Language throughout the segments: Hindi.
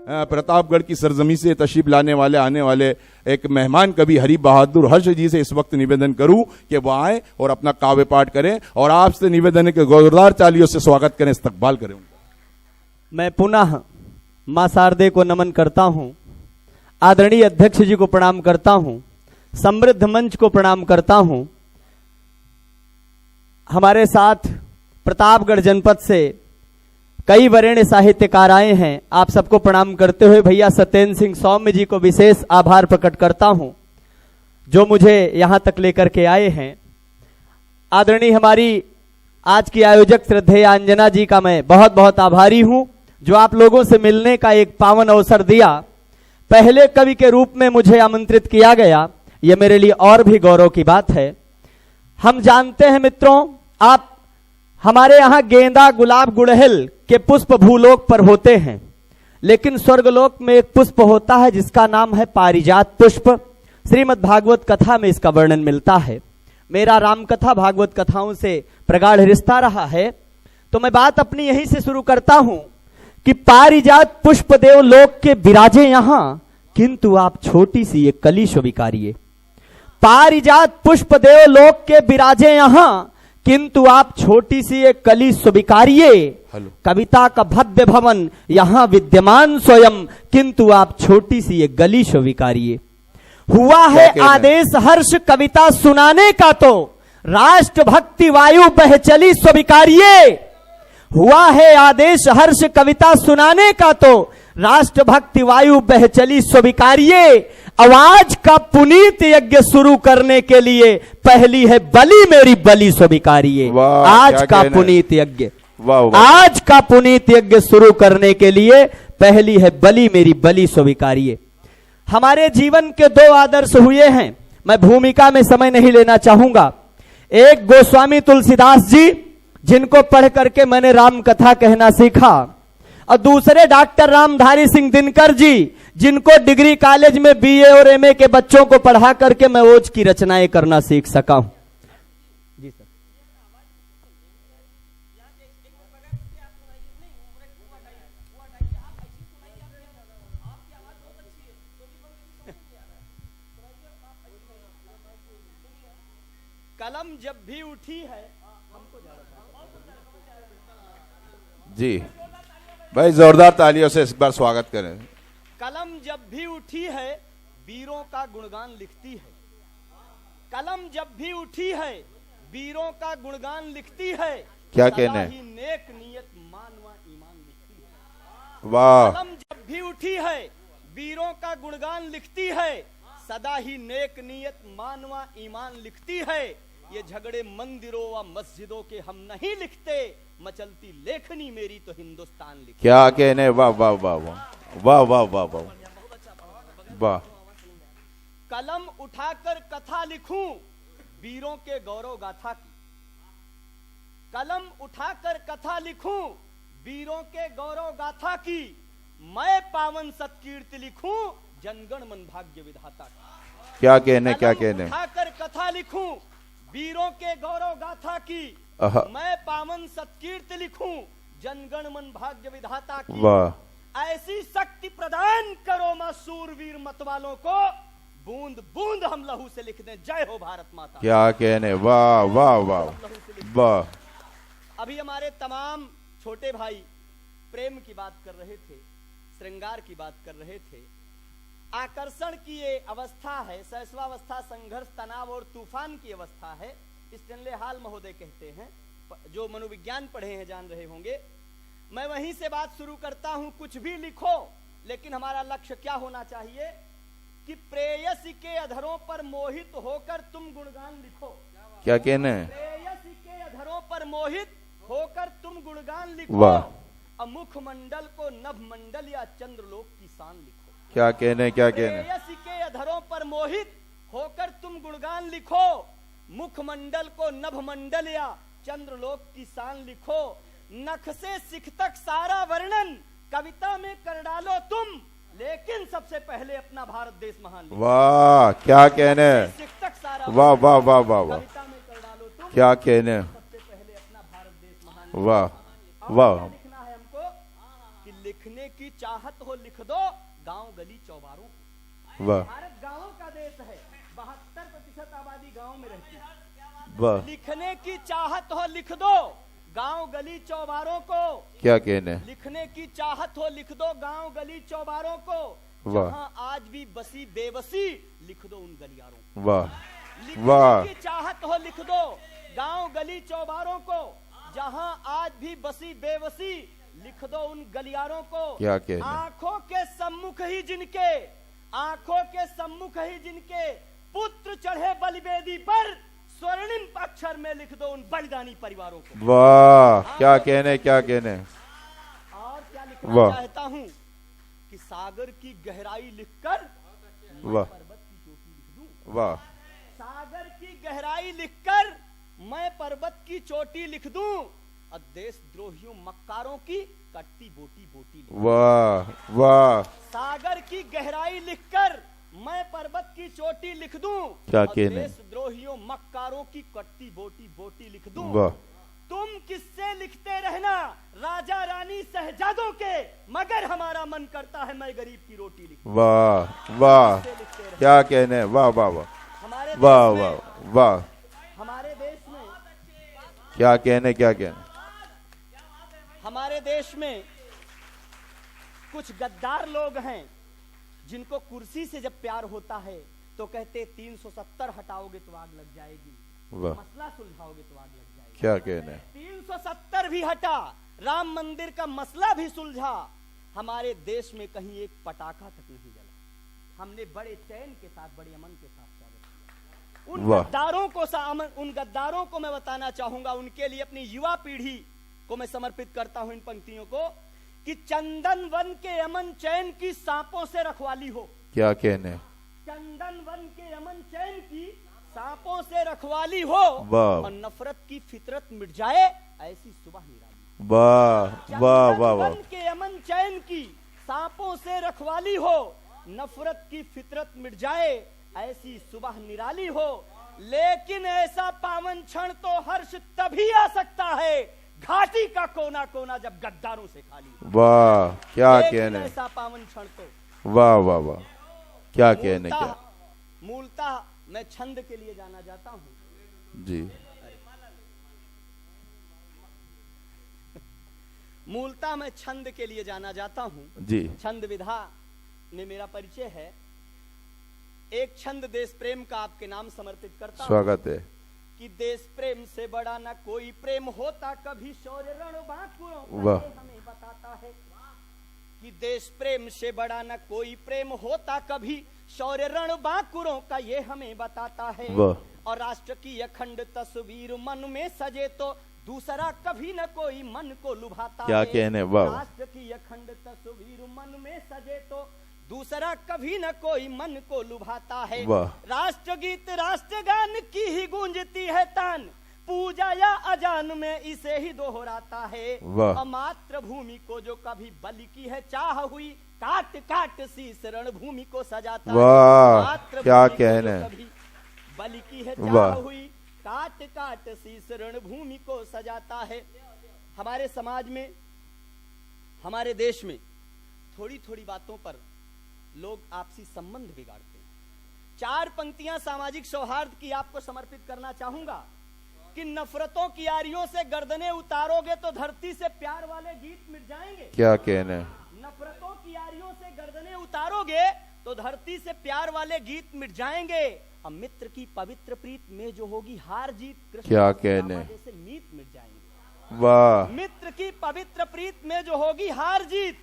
प्रतापगढ़ की सरजमी से तशरीफ लाने वाले आने वाले एक मेहमान कवि हरि बहादुर हर्ष जी से इस वक्त निवेदन करूं कि वो आए और अपना काव्य पाठ करें और आपसे निवेदन है कि जोरदार तालियों से स्वागत करें, इस्तकबाल करें उनका। मैं पुनः मां शारदे को नमन करता हूं, आदरणीय अध्यक्ष जी को प्रणाम करता हूं, समृद्ध मंच को प्रणाम करता हूं। हमारे साथ प्रतापगढ़ जनपद से कई वरेण्य साहित्यकार आए हैं। आप सबको प्रणाम करते हुए भैया सत्येंद्र सिंह सौम्य जी को विशेष आभार प्रकट करता हूं जो मुझे यहां तक लेकर के आए हैं। आदरणीय हमारी आज की आयोजक श्रद्धेय अंजना जी का मैं बहुत बहुत आभारी हूं जो आप लोगों से मिलने का एक पावन अवसर दिया। पहले कवि के रूप में मुझे आमंत्रित किया गया, यह मेरे लिए और भी गौरव की बात है। हम जानते हैं मित्रों, आप हमारे यहां गेंदा गुलाब गुड़हल के पुष्प भूलोक पर होते हैं, लेकिन स्वर्गलोक में एक पुष्प होता है जिसका नाम है पारिजात पुष्प। श्रीमद् भागवत कथा में इसका वर्णन मिलता है। मेरा रामकथा भागवत कथाओं से प्रगाढ़ रिश्ता रहा है, तो मैं बात अपनी यहीं से शुरू करता हूं कि पारिजात पुष्प देवलोक के विराजे यहां, किंतु आप छोटी सी एक कली स्वीकारिए। पारिजात पुष्प देवलोक के विराजे यहां, किंतु आप छोटी सी एक कली स्वीकारिए। कविता का भव्य भवन यहां विद्यमान स्वयं, किंतु आप छोटी सी एक गली स्वीकारिए। हुआ है आदेश हर्ष कविता सुनाने का, तो राष्ट्रभक्ति वायु बह चली स्वीकारिए। हुआ है आदेश हर्ष कविता सुनाने का, तो राष्ट्रभक्ति वायु बह चली स्वीकारिए। आवाज का पुनीत यज्ञ शुरू करने के लिए पहली है बलि मेरी बलि स्वीकारिए। आज का पुनीत यज्ञ, आज का पुनीत यज्ञ शुरू करने के लिए पहली है बलि मेरी बलि स्वीकारिए। हमारे जीवन के दो आदर्श हुए हैं, मैं भूमिका में समय नहीं लेना चाहूंगा। एक गोस्वामी तुलसीदास जी, जिनको पढ़ करके मैंने राम कथा कहना सीखा, और दूसरे डॉक्टर रामधारी सिंह दिनकर जी, जिनको डिग्री कॉलेज में बीए और एमए के बच्चों को पढ़ा करके मैं ओज की रचनाएं करना सीख सका हूं। जी सर। कलम जब भी उठी है, जी भाई जोरदार तालियों से इस बार स्वागत करें। कलम जब भी उठी है वीरों का गुणगान लिखती है। कलम जब भी उठी है वीरों का गुणगान लिखती है। क्या कहना है? नेक नियत मानवा ईमान लिखती है। वाह। कलम जब भी उठी है वीरों का गुणगान लिखती है, सदा ही नेक नियत मानवा ईमान लिखती है। ये झगड़े मंदिरों व मस्जिदों के हम नहीं लिखते, मचलती लेखनी मेरी तो हिंदुस्तान लिखती। क्या कहने, वाह वाह वाह वाह वाह वाह वाह वाह। कलम उठाकर कथा लिखूं वीरों के गौरव गाथा की। कलम उठाकर कथा लिखूं वीरों के गौरव गाथा की। मैं पावन सत्कीर्ति लिखूं जनगण मन भाग्य विधाता की। क्या कहने, क्या कहने। उठाकर कथा लिखूं वीरों के गौरव गाथा की। मैं पावन सत्कीर्ति लिखूं जनगण मन भाग्य विधाता की। वाह। ऐसी शक्ति प्रदान करो मां सूरवीर मतवालों को, बूंद बूंद हम लहू से लिख दें जय हो भारत माता। क्या कहने, वाह वाह वाह वाह। अभी हमारे तमाम छोटे भाई प्रेम की बात कर रहे थे, श्रृंगार की बात कर रहे थे। आकर्षण की ये अवस्था है, सहस्वावस्था, संघर्ष, तनाव और तूफान की अवस्था है। स्टेनले हाल महोदय कहते हैं, जो मनोविज्ञान पढ़े हैं जान रहे होंगे। मैं वहीं से बात शुरू करता हूं। कुछ भी लिखो, लेकिन हमारा लक्ष्य क्या होना चाहिए कि प्रेयसी के अधरों पर मोहित होकर तुम गुणगान लिखो। क्या कहना है? प्रेयसी के अधरों पर मोहित होकर तुम गुणगान लिखो। मुखमंडल को नभमंडल या चंद्रलोक की शान लिखो। क्या कहने, क्या कहने। प्रेयसी के अधरों पर मोहित होकर तुम गुणगान लिखो। मुखमंडल को नभमंडल या चंद्रलोक की शान लिखो। नख से सिख तक सारा वर्णन कविता में कर डालो तुम, लेकिन सबसे पहले अपना भारत देश महान लिखो। वाह, क्या कहने। सिख तक सारा वाह वाह वाह वाह वाह। कविता में कर डालो तुम, क्या कहने। सबसे पहले अपना भारत देश महान। वाह वाह। लिखना है हमको कि लिखने की चाहत हो लिख दो गांव गली चौबारों को। वाह भारत गांवों का देश है, 72% आबादी गांव में रहती है। वाह, लिखने की चाहत हो लिख दो गांव गली चौबारों को। क्या कहने, लिखने की चाहत हो लिख दो गांव गली चौबारों को। वाह। जहां आज भी बसी बेबसी लिख दो उन गलियारों को। वाह लिखने वाह, की चाहत हो लिख दो गांव गली चौबारों को। जहां आज भी बसी बेबसी लिख दो उन गलियारों को। क्या कहने, आंखों के सम्मुख ही जिनके, आंखों के सम्मुख ही जिनके पुत्र चढ़े बलिवेदी पर स्वर्णिम अक्षर में लिख दो उन बलिदानी परिवारों को। वाह, क्या कहने, क्या कहने, और क्या लिखना वाह। चाहता हूँ कि सागर की गहराई लिखकर मैं वाह। पर्वत की चोटी लिख दूं। वाह सागर की गहराई लिखकर मैं पर्वत की चोटी लिख दूं और देशद्रोहियों मक्कारों की कटती बोटी बोटी लिख दूं। वाह वाह, सागर की गहराई लिखकर मैं पर्वत की चोटी लिख दूं क्या और कहने, देशद्रोहियों मक्कारों की कटती बोटी बोटी लिख दूं। वाह तुम किससे लिखते रहना राजा रानी शहजादों के, मगर हमारा मन करता है मैं गरीब की रोटी लिखूं। वाह वाह, किससे लिखते रहना? क्या कहने, वाह वाह वाह, हमारे वाह देश में, वाह वाह, हमारे देश में, क्या कहने, क्या कहने, हमारे देश में कुछ गद्दार लोग हैं जिनको कुर्सी से जब प्यार होता है तो कहते 370 हटाओगे तो आग लग जाएगी, वाह, मसला सुलझाओगे तो आग लग जाएगी। क्या कहने, 370 भी हटा, राम मंदिर का मसला भी सुलझा, हमारे देश में कहीं एक पटाखा तक नहीं जला। हमने बड़े चैन के साथ, बड़े अमन के साथ स्वागत किया। उन वाह। गद्दारों को उन गद्दारों को मैं बताना चाहूंगा, उनके लिए अपनी युवा पीढ़ी को मैं समर्पित करता हूं इन पंक्तियों को कि चंदन वन के अमन चैन की सांपों से रखवाली हो। क्या कहने, चंदन वन के अमन चैन की सांपों से रखवाली हो वाह। और नफरत की फितरत मिट जाए ऐसी सुबह निराली। वाह वाह वाह वाह, चंदन वन के अमन चैन की सांपों से रखवाली हो, नफरत की फितरत मिट जाए ऐसी सुबह निराली हो। लेकिन ऐसा पावन क्षण तो हर्ष तभी आ सकता है घाटी का कोना कोना जब गद्दारों से खाली हो। वाह, क्या लेकिन कहने, ऐसा पावन क्षण तो वाह वाह वाह, क्या कहने, क्या, मूलतः मैं छंद के लिए जाना जाता हूं जी मूलतः मैं छंद के लिए जाना जाता हूं। जी, छंद विधा में मेरा परिचय है। एक छंद देश प्रेम का आपके नाम समर्पित करता हूं स्वागत है, कि देश प्रेम से बड़ा न कोई प्रेम होता, कभी शौर्य रणबांकुरों वाह। का ये हमें बताता है कि देश प्रेम से बड़ा न कोई प्रेम होता, कभी शौर्य रणबांकुरों का ये हमें बताता है। वाह। और राष्ट्र की अखंड तस्वीर मन में सजे तो दूसरा कभी न कोई मन को लुभाता क्या है। कहने, वाह। राष्ट्र की अखंड तस्वीर मन में सजे तो दूसरा कभी न कोई मन को लुभाता है। वाह। राष्ट्रगीत राष्ट्रगान की ही गूंजती है तान, पूजा या अजान में इसे ही दोहराता है। वाह। मातृभूमि को जो कभी बलि की है चाह हुई, काट काट शीस रणभूमि को सजाता है। वाह, मातृभूमि क्या को जो कहने, कभी बलि की है वाह। चाह हुई, काट काट शीस रणभूमि को सजाता है। हमारे समाज में, हमारे देश में थोड़ी थोड़ी बातों पर लोग आपसी संबंध बिगाड़ते हैं। 4 पंक्तियां सामाजिक सौहार्द की आपको समर्पित करना चाहूंगा कि नफरतों की आरियों से गर्दनें उतारोगे तो धरती से प्यार वाले गीत मिट जाएंगे। क्या कहने, नफरतों की आरियों से गर्दनें उतारोगे तो धरती से प्यार वाले गीत मिट जाएंगे। और मित्र की पवित्र प्रीत में जो होगी हार जीत, कृष्ण क्या या कहने, सुदामा जैसे मीत मिट जाएंगे। वाह मित्र की पवित्र प्रीत में जो होगी हार जीत,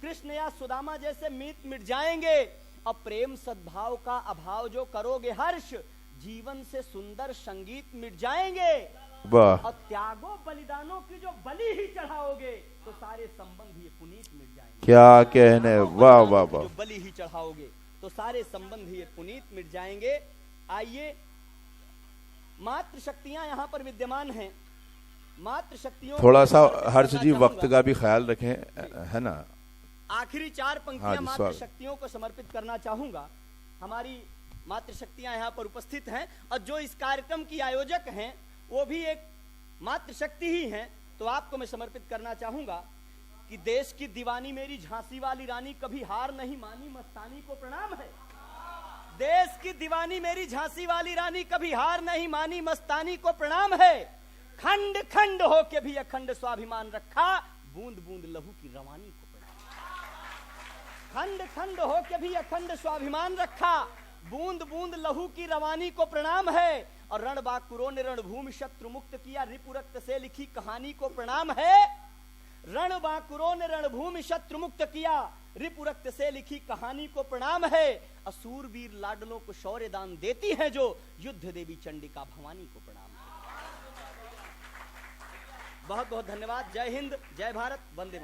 कृष्ण या सुदामा जैसे मीत मिट जाएंगे। और प्रेम सद्भाव का अभाव जो करोगे हर्ष, जीवन से सुंदर संगीत मिट जाएंगे। वाह, और त्यागों बलिदानों की जो बलि ही चढ़ाओगे तो सारे संबंध ये पुनीत मिट जाएंगे। क्या कहने, वाह वाह वाह, जो बलि ही चढ़ाओगे तो सारे संबंध ये पुनीत मिट जाएंगे। आइए, मातृ शक्तियां यहाँ पर विद्यमान हैं। मातृ शक्तियों थोड़ा सा को समर्पित हर्ष करना जी वक्त चाहूंगा। का भी ख्याल रखें, है ना। आखिरी 4 पंक्तियां हाँ जी, मातृ स्वागत। शक्तियों को समर्पित करना चाहूंगा। हमारी मातृ शक्तियां यहाँ पर उपस्थित हैं और जो इस कार्यक्रम की आयोजक हैं वो भी एक मातृ शक्ति ही हैं। तो आपको मैं समर्पित करना चाहूंगा कि देश की दीवानी मेरी झांसी वाली रानी कभी हार नहीं मानी मस्तानी को प्रणाम है। देश की दीवानी मेरी झांसी वाली रानी कभी हार नहीं मानी मस्तानी को प्रणाम है। खंड खंड होके भी अखंड स्वाभिमान रखा, बूंद बूंद लहू की रवानी को प्रणाम। खंड खंड होके भी अखंड स्वाभिमान रखा, बूंद बूंद लहू की रवानी को प्रणाम है। और रणबांकुरों ने रणभूमि शत्रु मुक्त किया, रिपु रक्त से लिखी कहानी को प्रणाम है। रणबांकुरों ने रणभूमि शत्रु मुक्त किया, रिपु रक्त से लिखी कहानी को प्रणाम है। असुर वीर लाडलों को शौर्य दान देती हैं जो, युद्ध देवी चंडिका भवानी को प्रणाम है। बहुत बहुत धन्यवाद। जय हिंद, जय भारत, वंदे मातरम।